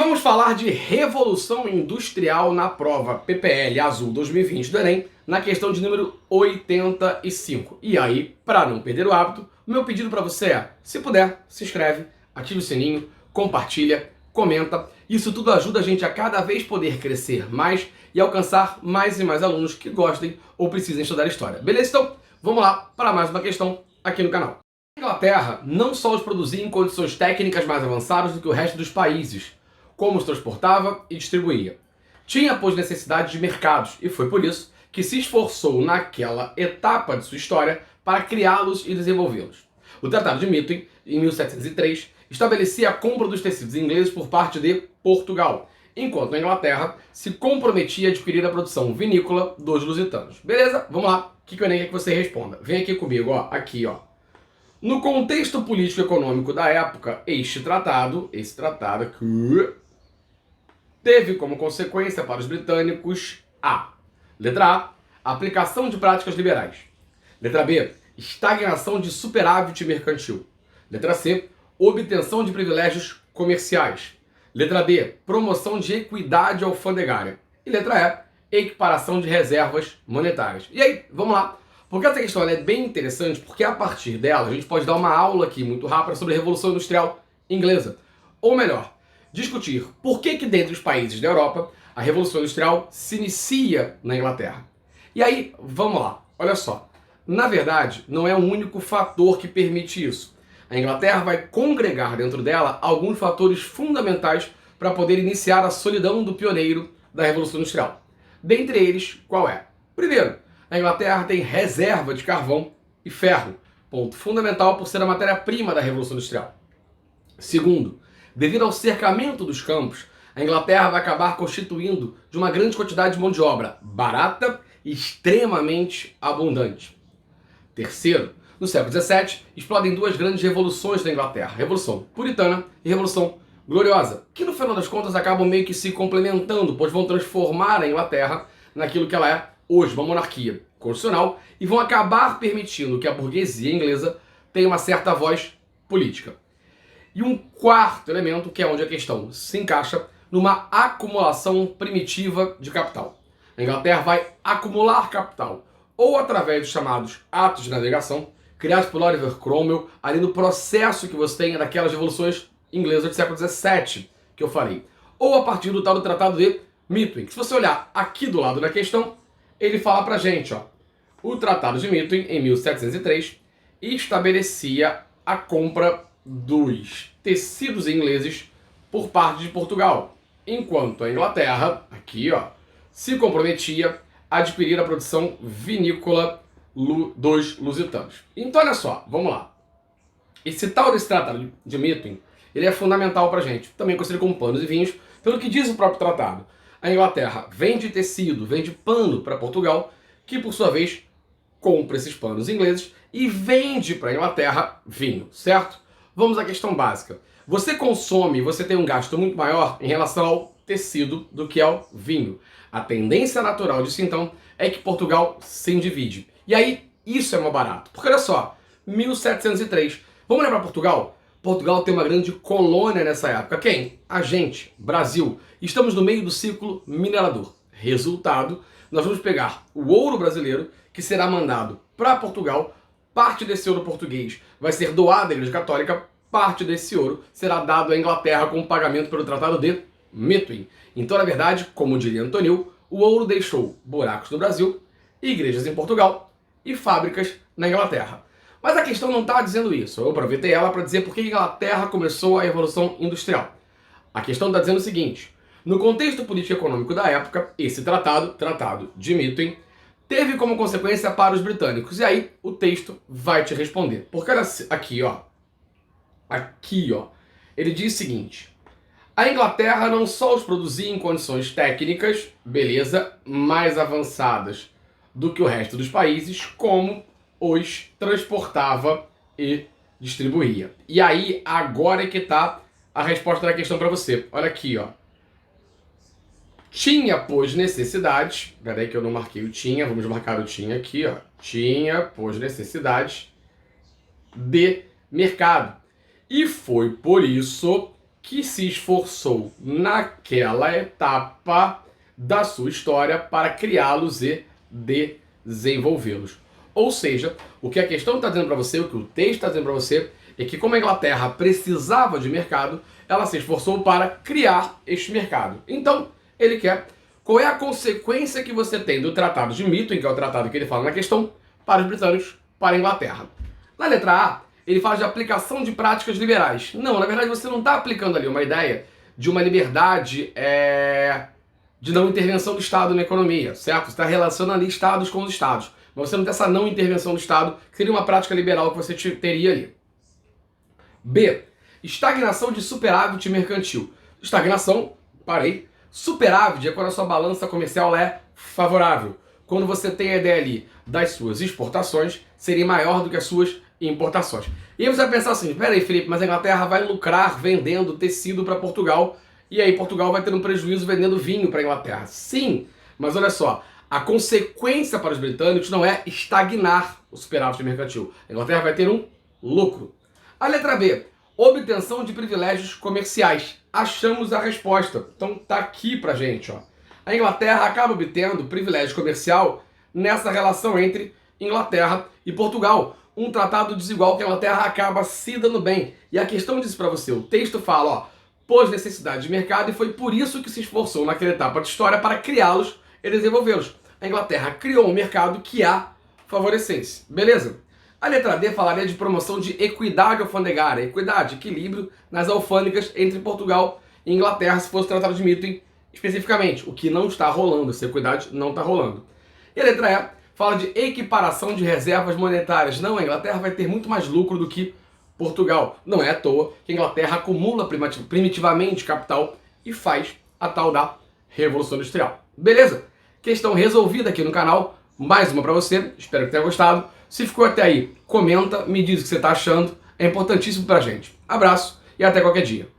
vamos falar de Revolução Industrial na prova PPL Azul 2020 do Enem, na questão de número 85. E aí, para não perder o hábito, o meu pedido para você é, se puder, se inscreve, ative o sininho, compartilha, comenta. Isso tudo ajuda a gente a cada vez poder crescer mais e alcançar mais e mais alunos que gostem ou precisem estudar história. Beleza? Então, vamos lá para mais uma questão aqui no canal. A Inglaterra não só os produzia em condições técnicas mais avançadas do que o resto dos países, como os transportava e distribuía. Tinha, pois, necessidade de mercados, e foi por isso que se esforçou naquela etapa de sua história para criá-los e desenvolvê-los. O Tratado de Methuen, em 1703, estabelecia a compra dos tecidos ingleses por parte de Portugal, enquanto a Inglaterra se comprometia a adquirir a produção vinícola dos lusitanos. Beleza? Vamos lá. O que o Enem quer que você responda? Vem aqui comigo, ó. Aqui, ó. No contexto político-econômico da época, esse tratado aqui, teve como consequência para os britânicos letra A, aplicação de práticas liberais. Letra B, estagnação de superávit mercantil. Letra C, obtenção de privilégios comerciais. Letra D, promoção de equidade alfandegária. E letra E, equiparação de reservas monetárias. E aí, vamos lá. Porque essa questão é bem interessante, porque a partir dela a gente pode dar uma aula aqui muito rápida sobre a Revolução Industrial Inglesa. Ou melhor, discutir por que dentre os países da Europa a Revolução Industrial se inicia na Inglaterra. E aí, vamos lá, olha só. Na verdade, não é o único fator que permite isso. A Inglaterra vai congregar dentro dela alguns fatores fundamentais para poder iniciar a solidão do pioneiro da Revolução Industrial. Dentre eles, qual é? Primeiro, a Inglaterra tem reserva de carvão e ferro, ponto fundamental por ser a matéria-prima da Revolução Industrial. Segundo, devido ao cercamento dos campos, a Inglaterra vai acabar constituindo de uma grande quantidade de mão de obra barata e extremamente abundante. Terceiro, no século XVII, explodem duas grandes revoluções da Inglaterra, a Revolução Puritana e a Revolução Gloriosa, que no final das contas acabam meio que se complementando, pois vão transformar a Inglaterra naquilo que ela é hoje, uma monarquia constitucional, e vão acabar permitindo que a burguesia inglesa tenha uma certa voz política. E um quarto elemento, que é onde a questão se encaixa, numa acumulação primitiva de capital. A Inglaterra vai acumular capital, ou através dos chamados atos de navegação, criados por Oliver Cromwell, ali no processo que você tem daquelas revoluções inglesas do século XVII, que eu falei, ou a partir do tal do Tratado de Methuen, que se você olhar aqui do lado da questão, ele fala pra gente, ó, o Tratado de Methuen, em 1703, estabelecia a compra dos tecidos ingleses por parte de Portugal, enquanto a Inglaterra, aqui, ó, se comprometia a adquirir a produção vinícola dos lusitanos. Então, olha só, vamos lá. Esse tal desse Tratado de Methuen, ele é fundamental pra gente, também conhecido como panos e vinhos, pelo que diz o próprio tratado. A Inglaterra vende tecido, vende pano para Portugal, que por sua vez compra esses panos ingleses e vende para a Inglaterra vinho, certo? Vamos à questão básica. Você consome, você tem um gasto muito maior em relação ao tecido do que ao vinho. A tendência natural disso então é que Portugal se endivide. E aí isso é mais barato. Porque olha só, 1703. Vamos lembrar Portugal? Portugal tem uma grande colônia nessa época. Quem? A gente, Brasil. Estamos no meio do ciclo minerador. Resultado, nós vamos pegar o ouro brasileiro, que será mandado para Portugal. Parte desse ouro português vai ser doado à Igreja Católica. Parte desse ouro será dado à Inglaterra como pagamento pelo Tratado de Methuen. Então, na verdade, como diria Antonil, o ouro deixou buracos no Brasil, igrejas em Portugal e fábricas na Inglaterra. Mas a questão não está dizendo isso. Eu aproveitei ela para dizer por que a Inglaterra começou a Revolução Industrial. A questão está dizendo o seguinte: no contexto político-econômico da época, esse Tratado de Methuen, teve como consequência para os britânicos. E aí o texto vai te responder. Porque olha aqui, ó. Aqui, ó. Ele diz o seguinte: a Inglaterra não só os produzia em condições técnicas, beleza, mais avançadas do que o resto dos países, como os transportava e distribuía. E aí, agora é que está a resposta da questão para você. Olha aqui, ó. Tinha, pois, necessidade... Peraí que eu não marquei o tinha, vamos marcar o tinha aqui, ó. Tinha, pois, necessidade de mercado. E foi por isso que se esforçou naquela etapa da sua história para criá-los e desenvolvê-los. Ou seja, o que a questão está dizendo para você, o que o texto está dizendo para você, é que como a Inglaterra precisava de mercado, ela se esforçou para criar este mercado. Então, ele quer qual é a consequência que você tem do Tratado de Mitten, que é o tratado que ele fala na questão, para os britânicos, para a Inglaterra. Na letra A, ele fala de aplicação de práticas liberais. Não, na verdade você não está aplicando ali uma ideia de uma liberdade de não intervenção do Estado na economia, certo? Você está relacionando ali Estados com os Estados. Mas você não tem essa não intervenção do Estado, que seria uma prática liberal que você teria ali. B. Estagnação de superávit mercantil. Estagnação, parei. Superávit é quando a sua balança comercial é favorável. Quando você tem a ideia ali das suas exportações serem maior do que as suas importações. E aí você vai pensar assim, peraí Felipe, mas a Inglaterra vai lucrar vendendo tecido para Portugal e aí Portugal vai ter um prejuízo vendendo vinho para a Inglaterra. Sim, mas olha só, a consequência para os britânicos não é estagnar o superávit mercantil. A Inglaterra vai ter um lucro. A letra B, obtenção de privilégios comerciais. Achamos a resposta. Então tá aqui pra gente, ó. A Inglaterra acaba obtendo privilégio comercial nessa relação entre Inglaterra e Portugal. Um tratado desigual que a Inglaterra acaba se dando bem. E a questão diz para você, o texto fala, ó, pôs necessidade de mercado e foi por isso que se esforçou naquela etapa de história para criá-los e desenvolvê-los. A Inglaterra criou um mercado que a favorecesse. Beleza? A letra D falaria de promoção de equidade alfandegária. Equidade, equilíbrio nas alfândegas entre Portugal e Inglaterra, se fosse o Tratado de Mitten especificamente. O que não está rolando, essa equidade não está rolando. E a letra E fala de equiparação de reservas monetárias. Não, a Inglaterra vai ter muito mais lucro do que Portugal. Não é à toa que a Inglaterra acumula primitivamente capital e faz a tal da Revolução Industrial. Beleza? Questão resolvida aqui no canal. Mais uma para você. Espero que tenha gostado. Se ficou até aí, comenta, me diz o que você está achando. É importantíssimo pra gente. Abraço e até qualquer dia.